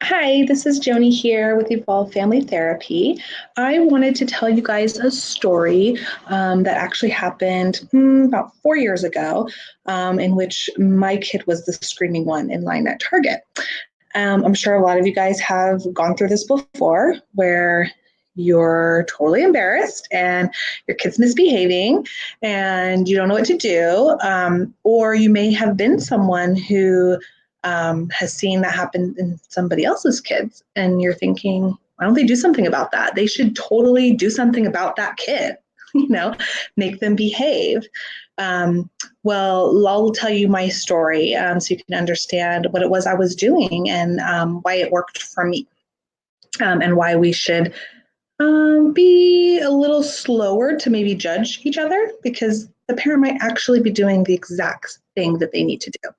Hi, this is Joni here with Evolve Family Therapy. I wanted to tell you guys a story that actually happened about 4 years ago, in which my kid was the screaming one in line at Target. I'm sure a lot of you guys have gone through this before where you're totally embarrassed and your kid's misbehaving and you don't know what to do. Or you may have been someone who has seen that happen in somebody else's kids, and you're thinking, why don't they do something about that? They should totally do something about that kid, you know, make them behave. Well, I'll tell you my story so you can understand what it was I was doing and why it worked for me, and why we should be a little slower to maybe judge each other because the parent might actually be doing the exact thing that they need to do.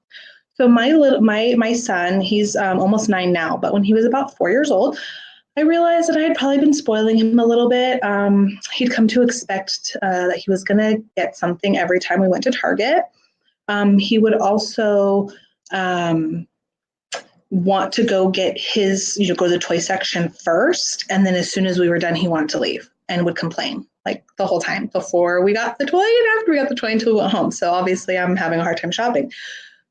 So my son, he's almost 9 now, but when he was about 4 years old, I realized that I had probably been spoiling him a little bit. He'd come to expect that he was going to get something every time we went to Target. He would also want to go get his, go to the toy section first, and then as soon as we were done, he wanted to leave and would complain like the whole time before we got the toy and after we got the toy until we went home. So obviously, I'm having a hard time shopping.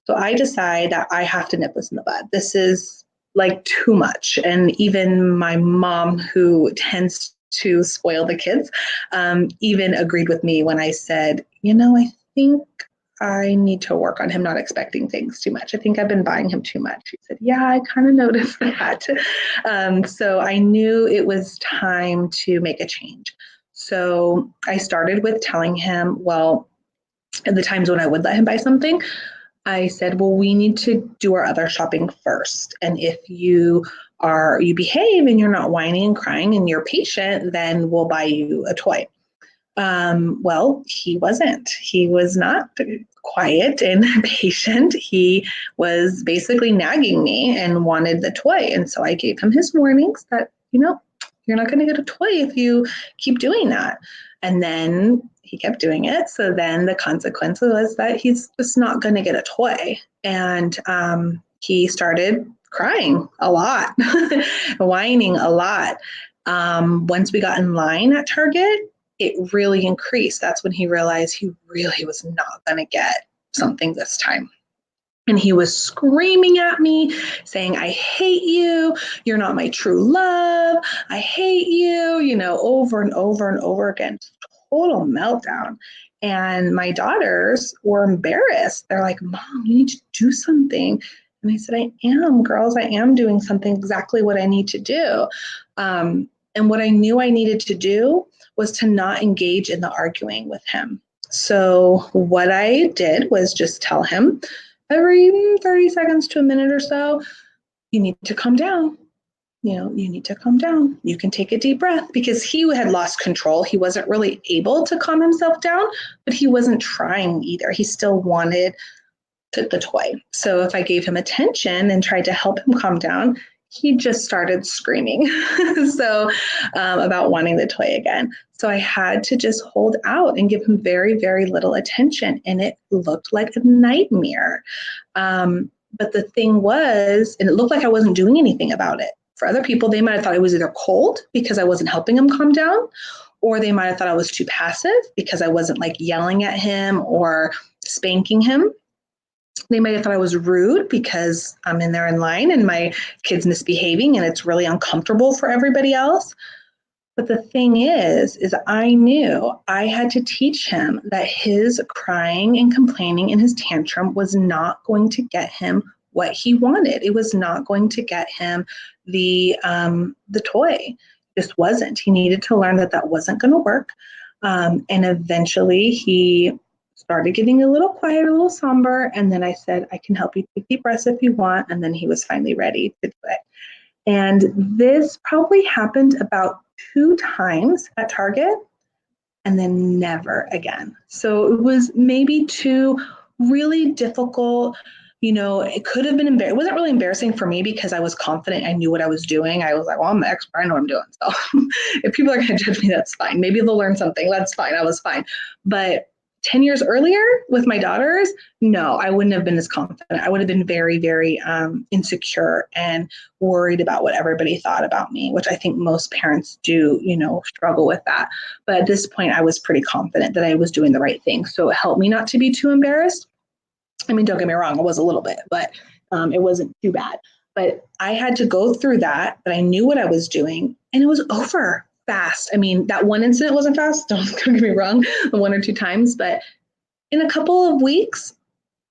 So I decide that I have to nip this in the bud. This is like too much. And even my mom, who tends to spoil the kids, even agreed with me when I said, I think I need to work on him not expecting things too much. I think I've been buying him too much. She said, yeah, I kind of noticed that. So I knew it was time to make a change. So I started with telling him, well, at the times when I would let him buy something, I said, well, we need to do our other shopping first. And if you behave and you're not whining and crying and you're patient, then we'll buy you a toy. Well, he wasn't. He was not quiet and patient. He was basically nagging me and wanted the toy. And so I gave him his warnings that, you're not going to get a toy if you keep doing that. And then he kept doing it. So then the consequence was that he's just not going to get a toy. And he started crying a lot, whining a lot. Once we got in line at Target, it really increased. That's when he realized he really was not going to get something this time. And he was screaming at me, saying, I hate you. You're not my true love. I hate you, over and over and over again. Total meltdown. And my daughters were embarrassed. They're like, Mom, you need to do something. And I said, I am, girls. I am doing something exactly what I need to do. And what I knew I needed to do was to not engage in the arguing with him. So what I did was just tell him, every 30 seconds to a minute or so, you need to calm down. You need to calm down. You can take a deep breath, because he had lost control. He wasn't really able to calm himself down, but he wasn't trying either. He still wanted the toy. So if I gave him attention and tried to help him calm down, he just started screaming about wanting the toy again. So I had to just hold out and give him very, very little attention. And it looked like a nightmare. But the thing was, and it looked like I wasn't doing anything about it. For other people, they might have thought I was either cold because I wasn't helping him calm down, or they might have thought I was too passive because I wasn't like yelling at him or spanking him. They might have thought I was rude because I'm in there in line and my kid's misbehaving and it's really uncomfortable for everybody else. But the thing is I knew I had to teach him that his crying and complaining in his tantrum was not going to get him what he wanted. It was not going to get him the toy. It just wasn't. He needed to learn that wasn't going to work. And eventually he started getting a little quiet, a little somber. And then I said, I can help you take deep breaths if you want. And then he was finally ready to do it. And this probably happened about 2 times at Target and then never again. So it was maybe 2 really difficult, it could have been embarrassing. It wasn't really embarrassing for me because I was confident. I knew what I was doing. I was like, well, I'm the expert. I know what I'm doing. So if people are going to judge me, that's fine. Maybe they'll learn something. That's fine. I was fine. But 10 years earlier with my daughters, no, I wouldn't have been as confident. I would have been very, very insecure and worried about what everybody thought about me, which I think most parents do, struggle with that. But at this point, I was pretty confident that I was doing the right thing. So it helped me not to be too embarrassed. I mean, don't get me wrong, it was a little bit, but it wasn't too bad. But I had to go through that, but I knew what I was doing, and it was over fast. I mean, that one incident wasn't fast, don't get me wrong, one or two times, but in a couple of weeks,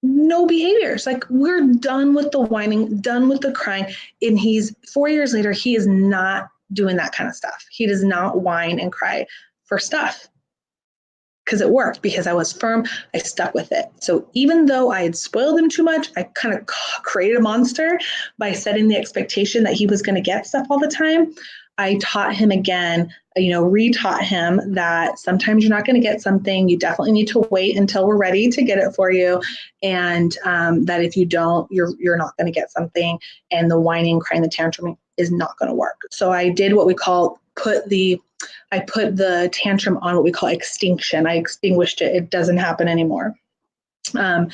no behaviors. Like, we're done with the whining, done with the crying. And 4 years later, he is not doing that kind of stuff. He does not whine and cry for stuff because it worked, because I was firm. I stuck with it. So even though I had spoiled him too much, I kind of created a monster by setting the expectation that he was going to get stuff all the time. I taught him again, retaught him that sometimes you're not going to get something. You definitely need to wait until we're ready to get it for you. And that if you don't, you're not going to get something. And the whining, crying, the tantrum is not going to work. So I did what we call put the tantrum on what we call extinction. I extinguished it. It doesn't happen anymore. Now,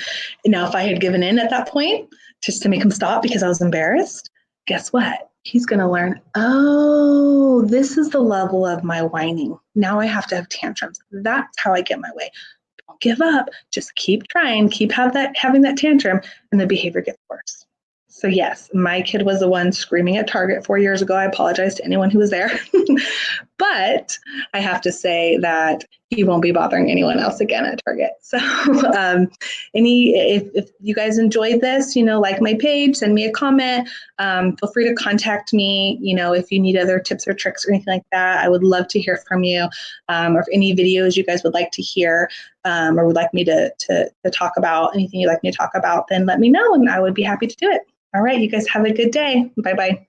if I had given in at that point just to make him stop because I was embarrassed, guess what? He's going to learn, oh, this is the level of my whining. Now I have to have tantrums. That's how I get my way. Don't give up. Just keep trying, keep having that tantrum, and the behavior gets worse. So yes, my kid was the one screaming at Target 4 years ago. I apologize to anyone who was there. But I have to say that he won't be bothering anyone else again at Target. So if you guys enjoyed this, like my page, send me a comment. Feel free to contact me, if you need other tips or tricks or anything like that. I would love to hear from you. Or if any videos you guys would like to hear, or would like me to talk about, anything you'd like me to talk about, then let me know and I would be happy to do it. All right, you guys have a good day. Bye-bye.